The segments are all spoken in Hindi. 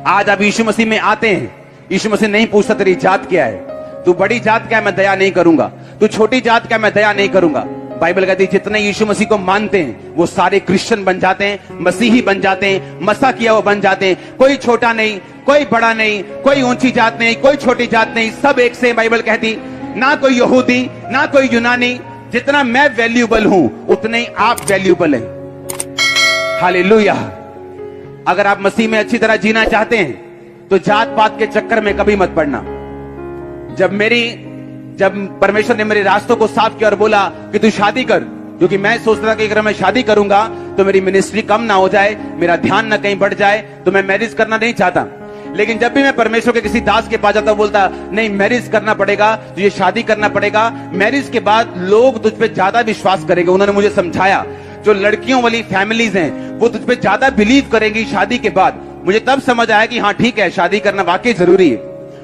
आज आप यीशु मसीह में आते हैं, यीशु मसीह नहीं पूछता तेरी जात क्या है, तू बड़ी जात क्या है मैं दया नहीं करूंगा, तू छोटी जात क्या मैं दया नहीं करूंगा। बाइबल कहती है जितने यीशु मसीह को मानते हैं वो सारे क्रिश्चियन बन जाते हैं, मसीही बन जाते हैं, मसा किया वो बन जाते हैं। कोई छोटा नहीं, कोई बड़ा नहीं, कोई ऊंची जात नहीं, कोई छोटी जात नहीं, सब एक से। बाइबल कहती ना कोई यहूदी ना कोई यूनानी, जितना मैं वैल्यूबल हूं उतने ही आप वैल्यूबल हैं। हालेलुया। अगर आप मसीह में अच्छी तरह जीना चाहते हैं तो जात पात के चक्कर में कभी मत पड़ना। जब परमेश्वर ने मेरे रास्तों को साफ किया और बोला कि तू शादी कर, क्योंकि मैं सोच रहा था कि अगर मैं शादी करूंगा तो मेरी मिनिस्ट्री कम ना हो जाए, मेरा ध्यान ना कहीं बढ़ जाए, तो मैं मैरिज करना नहीं चाहता। लेकिन जब भी मैं परमेश्वर के किसी दास के पास जाता बोलता नहीं मैरिज करना पड़ेगा, तुझे शादी करना पड़ेगा, मैरिज के बाद लोग तुझ पे ज्यादा विश्वास करेंगे। उन्होंने मुझे समझाया जो लड़कियों वाली फैमिलीज हैं वो तुझ पे ज्यादा बिलीव करेंगी शादी के बाद। मुझे तब समझ आया कि हाँ ठीक है, शादी करना वाकई जरूरी है।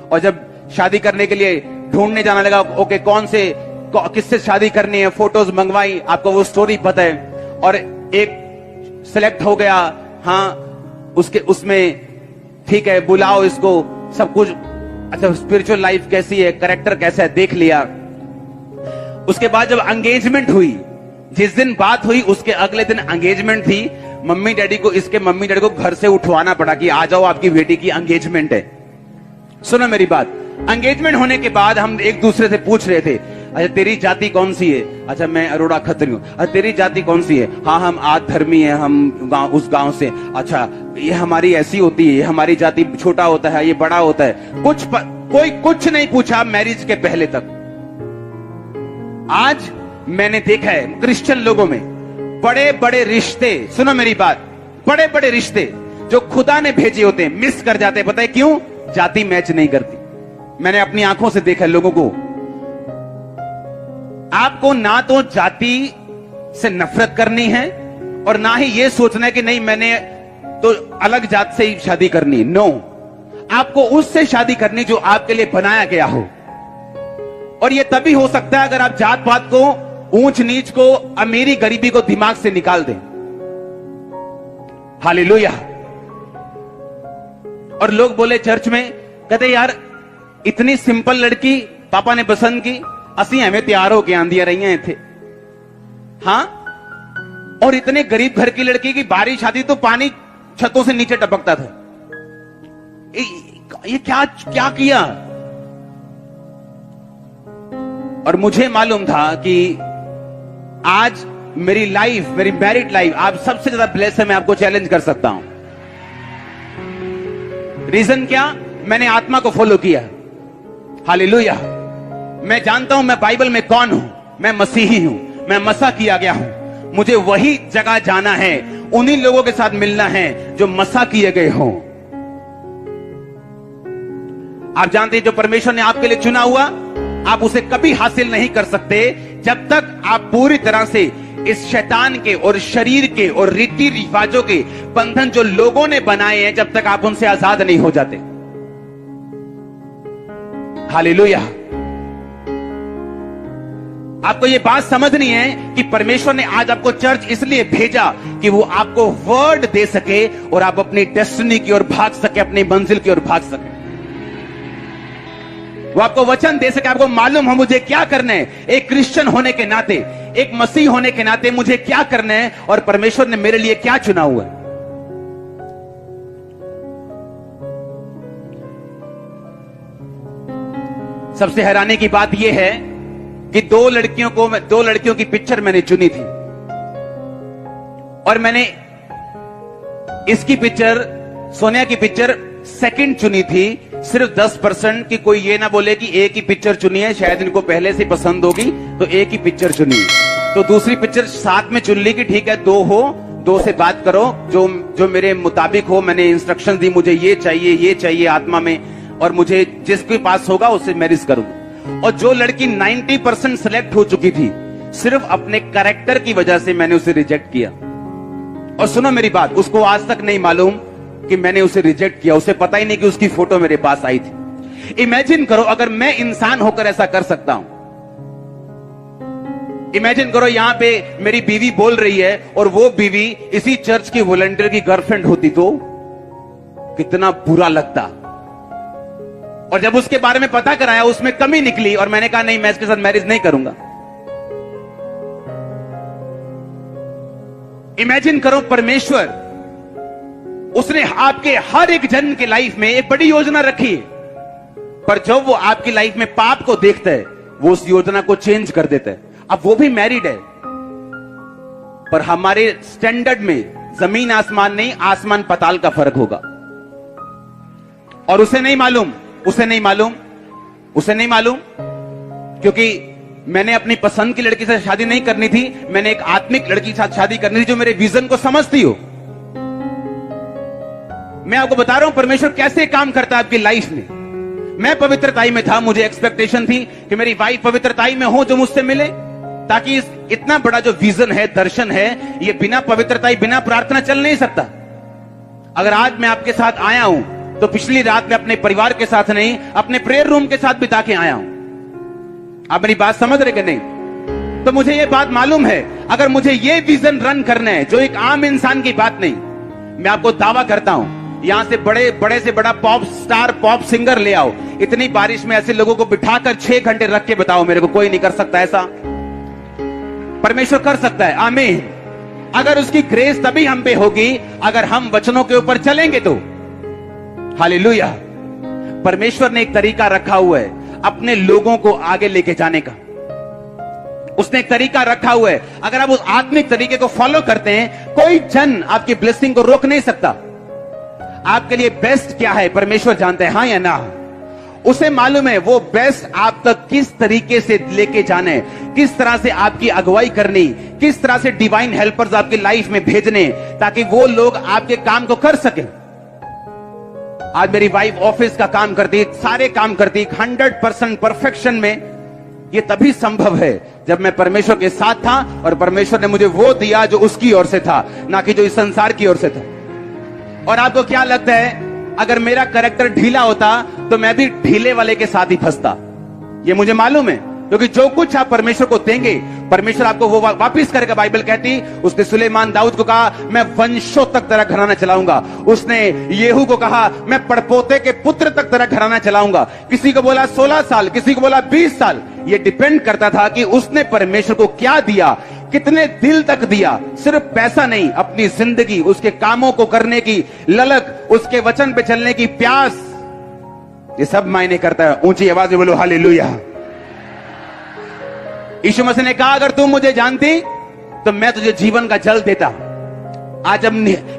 और जब शादी करने के लिए ढूंढने जाना लगा, ओके कौन से किससे शादी करनी है, फोटोज मंगवाई, आपको वो स्टोरी पता है, और एक सिलेक्ट हो गया, हाँ उसमें ठीक है बुलाओ इसको, सब कुछ अच्छा, स्पिरिचुअल लाइफ कैसी है, कैरेक्टर कैसा है देख लिया। उसके बाद जब एंगेजमेंट हुई, जिस दिन बात हुई उसके अगले दिन एंगेजमेंट थी। इसके मम्मी डैडी को घर से उठवाना पड़ा कि आ जाओ आपकी बेटी की एंगेजमेंट है। सुनो मेरी बात, एंगेजमेंट होने के बाद हम एक दूसरे से पूछ रहे थे अच्छा तेरी जाति कौन सी है, अच्छा मैं अरोड़ा खत्री हूं, अच्छा तेरी जाति कौन सी है, हाँ हम आद धर्मी है, हम उस गांव से, अच्छा ये हमारी ऐसी होती है, ये हमारी जाति छोटा होता है, ये बड़ा होता है। कोई कुछ नहीं पूछा मैरिज के पहले तक। आज मैंने देखा है क्रिश्चियन लोगों में बड़े बड़े रिश्ते, सुनो मेरी बात, बड़े बड़े रिश्ते जो खुदा ने भेजे होते हैं मिस कर जाते हैं। पता है क्यों? जाति मैच नहीं करती। मैंने अपनी आंखों से देखा लोगों को। आपको ना तो जाति से नफरत करनी है और ना ही ये सोचना है कि नहीं मैंने तो अलग जात से ही शादी करनी। नो, आपको उससे शादी करनी जो आपके लिए बनाया गया हो। और ये तभी हो सकता है अगर आप जात पात को, ऊंच नीच को, अमीरी गरीबी को दिमाग से निकाल दें। हालेलुया। और लोग बोले चर्च में, कहते यार इतनी सिंपल लड़की पापा ने पसंद की, असी हमें तैयार होके आंदिया रही थे। हाँ, और इतने गरीब घर की लड़की की बारिश आती तो पानी छतों से नीचे टपकता था। ये क्या किया? और मुझे मालूम था कि आज मेरी लाइफ, मेरी मैरिड लाइफ, आप सबसे ज्यादा ब्लेस है। मैं आपको चैलेंज कर सकता हूं। रीजन क्या? मैंने आत्मा को फॉलो किया। हालेलुया। मैं जानता हूं मैं बाइबल में कौन हूं। मैं मसीही हूं, मैं मसा किया गया हूं। मुझे वही जगह जाना है, उन्हीं लोगों के साथ मिलना है जो मसा किए गए हों। आप जानते हैं जो परमेश्वर ने आपके लिए चुना हुआ, आप उसे कभी हासिल नहीं कर सकते जब तक आप पूरी तरह से इस शैतान के और शरीर के और रीति रिवाजों के बंधन जो लोगों ने बनाए हैं, जब तक आप उनसे आजाद नहीं हो जाते। हालेलुया। आपको यह बात समझनी है कि परमेश्वर ने आज आपको चर्च इसलिए भेजा कि वो आपको वर्ड दे सके और आप अपनी डेस्टिनी की ओर भाग सके, अपनी मंजिल की ओर भाग सके। वो आपको वचन दे सके, आपको मालूम हो मुझे क्या करना है। एक क्रिश्चियन होने के नाते, एक मसीह होने के नाते मुझे क्या करना है और परमेश्वर ने मेरे लिए क्या चुना हुआ है। सबसे हैरानी की बात यह है कि दो लड़कियों की पिक्चर मैंने चुनी थी और मैंने इसकी पिक्चर, सोनिया की पिक्चर सेकंड चुनी थी। सिर्फ 10% की कोई ये ना बोले कि एक ही पिक्चर चुनी है, शायद इनको पहले से पसंद होगी तो एक ही पिक्चर चुनी है। तो दूसरी पिक्चर साथ में चुन ली कि ठीक है दो हो, दो से बात करो जो मेरे मुताबिक हो। मैंने इंस्ट्रक्शन दी मुझे ये चाहिए आत्मा में, और मुझे जिसके पास होगा उससे मैरिज करूंगा। और जो लड़की 90% सिलेक्ट हो चुकी थी, सिर्फ अपने कैरेक्टर की वजह से मैंने उसे रिजेक्ट किया। और सुनो मेरी बात, उसको आज तक नहीं मालूम कि मैंने उसे रिजेक्ट किया। उसे पता ही नहीं कि उसकी फोटो मेरे पास आई थी। इमेजिन करो अगर मैं इंसान होकर ऐसा कर सकता हूं। इमेजिन करो यहां पे मेरी बीवी बोल रही है और वो बीवी इसी चर्च की वॉलंटियर की गर्लफ्रेंड होती तो कितना बुरा लगता। और जब उसके बारे में पता कराया, उसमें कमी निकली और मैंने कहा नहीं, मैं इसके साथ मैरिज नहीं करूंगा। इमेजिन करो, परमेश्वर उसने आपके हर एक जन के लाइफ में एक बड़ी योजना रखी है, पर जब वो आपकी लाइफ में पाप को देखता है, वो उस योजना को चेंज कर देता है। अब वो भी मैरिड है, पर हमारे स्टैंडर्ड में जमीन आसमान नहीं, आसमान पताल का फर्क होगा। और उसे नहीं मालूम, क्योंकि मैंने अपनी पसंद की लड़की से शादी नहीं करनी थी, मैंने एक आत्मिक लड़की के साथ शादी करनी थी जो मेरे विजन को समझती हो। मैं आपको बता रहा हूं परमेश्वर कैसे काम करता है आपकी लाइफ में। मैं पवित्रताई में था, मुझे एक्सपेक्टेशन थी कि मेरी वाइफ पवित्रताई में हो, जो मुझसे मिले, ताकि इतना बड़ा जो विजन है, दर्शन है, ये बिना पवित्रताई, बिना प्रार्थना चल नहीं सकता। अगर आज मैं आपके साथ आया हूं तो पिछली रात में अपने परिवार के साथ नहीं, अपने प्रेयर रूम के साथ बिता के आया हूं। आप मेरी बात समझ रहे कि नहीं? तो मुझे ये बात मालूम है, अगर मुझे ये विजन रन करना है, जो एक आम इंसान की बात नहीं, मैं आपको दावा करता हूं, यहां से बड़े से बड़ा पॉप स्टार, पॉप सिंगर ले आओ, इतनी बारिश में ऐसे लोगों को बिठाकर 6 घंटे रख के बताओ मेरे को, कोई नहीं कर सकता ऐसा। परमेश्वर कर सकता है, आमीन। अगर उसकी ग्रेस तभी हम पे होगी अगर हम वचनों के ऊपर चलेंगे तो। हालेलुया। परमेश्वर ने एक तरीका रखा हुआ है अपने लोगों को आगे लेके जाने का। उसने एक तरीका रखा हुआ है, अगर आप उस आत्मिक तरीके को फॉलो करते हैं, कोई जन आपकी ब्लेसिंग को रोक नहीं सकता। आपके लिए बेस्ट क्या है परमेश्वर जानते हैं, हां या ना? उसे मालूम है वो बेस्ट आप तक किस तरीके से लेके जाने, किस तरह से आपकी अगुवाई करनी, किस तरह से डिवाइन हेल्पर्स आपकी लाइफ में भेजने, ताकि वो लोग आपके काम को कर सके। आज मेरी वाइफ ऑफिस का काम करती, सारे काम करती 100% परफेक्शन में। ये तभी संभव है जब मैं परमेश्वर के साथ था और परमेश्वर ने मुझे वो दिया जो उसकी ओर से था, ना कि जो इस संसार की ओर से था। और आपको क्या लगता है, अगर मेरा कैरेक्टर ढीला होता तो मैं भी ढीले वाले के साथ ही फंसता? ये मुझे मालूम है, क्योंकि जो कुछ आप परमेश्वर को देंगे, परमेश्वर आपको वो वापिस करेगा। बाइबल कहती, उसने सुलेमान दाऊद को कहा, मैं वंशों तक तेरा घराना चलाऊंगा। उसने येहू को कहा, मैं पड़पोते के पुत्र तक तेरा घराना चलाऊंगा। किसी को बोला 16 साल, किसी को बोला 20 साल। ये डिपेंड करता था कि उसने परमेश्वर को क्या दिया, कितने दिल तक दिया। सिर्फ पैसा नहीं, अपनी जिंदगी, उसके कामों को करने की ललक, उसके वचन पे चलने की प्यास, ये सब मायने करता है। ऊंची आवाज में बोलो हालेलुया। यीशु मसीह ने कहा, अगर तू मुझे जानती तो मैं तुझे जीवन का जल देता। आज जब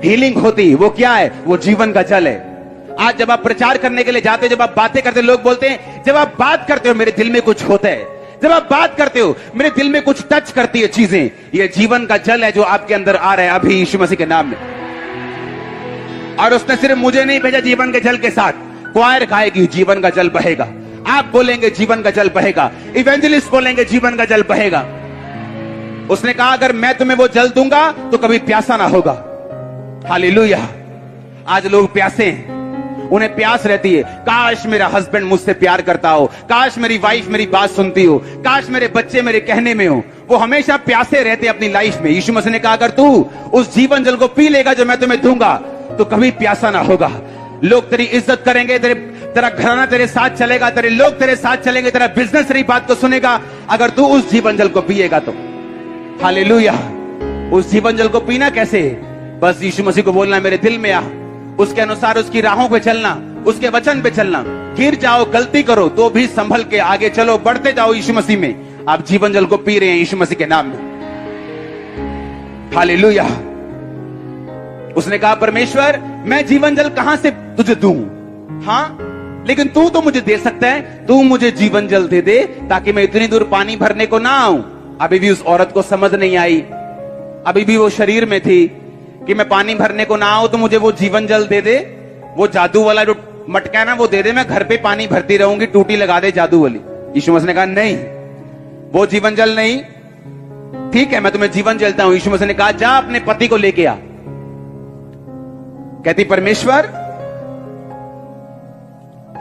हीलिंग होती, वो क्या है? वो जीवन का जल है। आज जब आप प्रचार करने के लिए जाते हो, जब आप बातें करते हो, लोग बोलते हैं, जब आप बात करते हो मेरे दिल में कुछ होता है, जब आप बात करते हो मेरे दिल में कुछ टच करती है चीजें। ये जीवन का जल है जो आपके अंदर आ रहा है अभी यीशु मसीह के नाम में। और उसने सिर्फ मुझे नहीं भेजा जीवन के जल के साथ, क्वायर गाएगी जीवन का जल बहेगा, आप बोलेंगे जीवन का जल बहेगा, इवेंजलिस्ट बोलेंगे जीवन का जल बहेगा। उसने कहा, अगर मैं तुम्हें वो जल दूंगा तो कभी प्यासा ना होगा। हालेलुया। आज लोग प्यासे हैं, उन्हें प्यास रहती है, काश मेरा हस्बैंड मुझसे प्यार करता हो, काश मेरी वाइफ मेरी बात सुनती हो, काश मेरे बच्चे मेरे कहने में हो। वो हमेशा प्यासे रहते अपनी लाइफ में। यीशु मसीह ने कहा, अगर तू उस जीवन जल को पी लेगा जो मैं तुम्हें दूंगा तो कभी प्यासा ना होगा। लोग तेरी इज्जत करेंगे, तेरा घराना तेरे साथ चलेगा, तेरे लोग तेरे साथ चलेंगे, तेरा बिजनेस तेरी बात को सुनेगा, अगर तू उस जीवन जल को पिएगा तो। हालेलुया। उस जीवन जल को पीना कैसे? बस यीशु मसीह को बोलना, मेरे दिल में आ, उसके अनुसार उसकी राहों पे चलना, उसके वचन पे चलना। गिर जाओ, गलती करो तो भी संभल के आगे चलो, बढ़ते जाओ यीशु मसीह में। आप जीवन जल को पी रहे हैं यीशु मसीह के नाम में। हालेलुया। उसने कहा, परमेश्वर मैं जीवन जल कहां से तुझे दूं? हाँ, लेकिन तू तो मुझे दे सकता है, तू मुझे जीवन जल दे दे ताकि मैं इतनी दूर पानी भरने को ना आऊं। अभी भी उस औरत को समझ नहीं आई, अभी भी वो शरीर में थी कि मैं पानी भरने को ना आऊं तो मुझे वो जीवन जल दे दे, वो जादू वाला जो मटका है ना वो दे दे, मैं घर पे पानी भरती रहूंगी, टूटी लगा दे जादू वाली। यीशु मसीह ने कहा, नहीं, वो जीवन जल नहीं। ठीक है, मैं तुम्हें जीवन जलता हूं। यीशु मसीह ने कहा, जा अपने पति को लेके आ। कहती, परमेश्वर,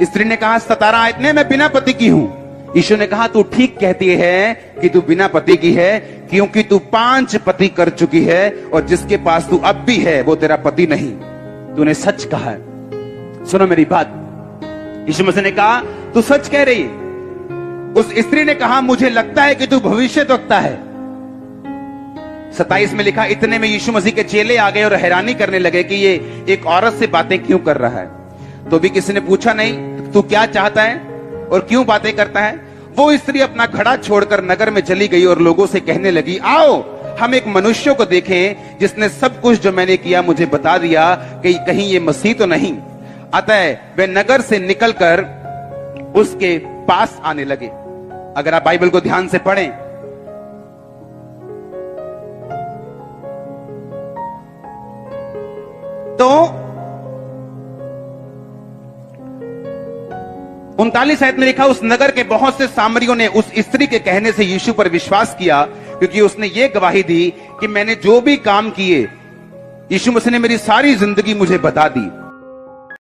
स्त्री ने कहा, 17 आयत में मैं बिना पति की हूं। यीशु ने कहा, तू ठीक कहती है कि तू बिना पति की है, क्योंकि तू 5 पति कर चुकी है और जिसके पास तू अब भी है वो तेरा पति नहीं। तूने सच कहा है। सुनो मेरी बात। यीशु मसीह ने कहा तू सच कह रही है। उस स्त्री ने कहा मुझे लगता है कि तू भविष्यद्वक्ता है। 27 में लिखा, इतने में यीशु मसीह के चेले आ गए और हैरानी करने लगे कि ये एक औरत से बातें क्यों कर रहा है। तो भी किसी ने पूछा नहीं तू क्या चाहता है और क्यों बातें करता है। वो स्त्री अपना घड़ा छोड़कर नगर में चली गई और लोगों से कहने लगी, आओ हम एक मनुष्य को देखें जिसने सब कुछ जो मैंने किया मुझे बता दिया कि कहीं ये मसीह तो नहीं। अतः वे नगर से निकलकर उसके पास आने लगे। अगर आप बाइबल को ध्यान से पढ़ें तो 39 आयत में लिखा, उस नगर के बहुत से सामरियों ने उस स्त्री के कहने से यीशु पर विश्वास किया, क्योंकि उसने ये गवाही दी कि मैंने जो भी काम किए यीशु मसीह ने मेरी सारी जिंदगी मुझे बता दी।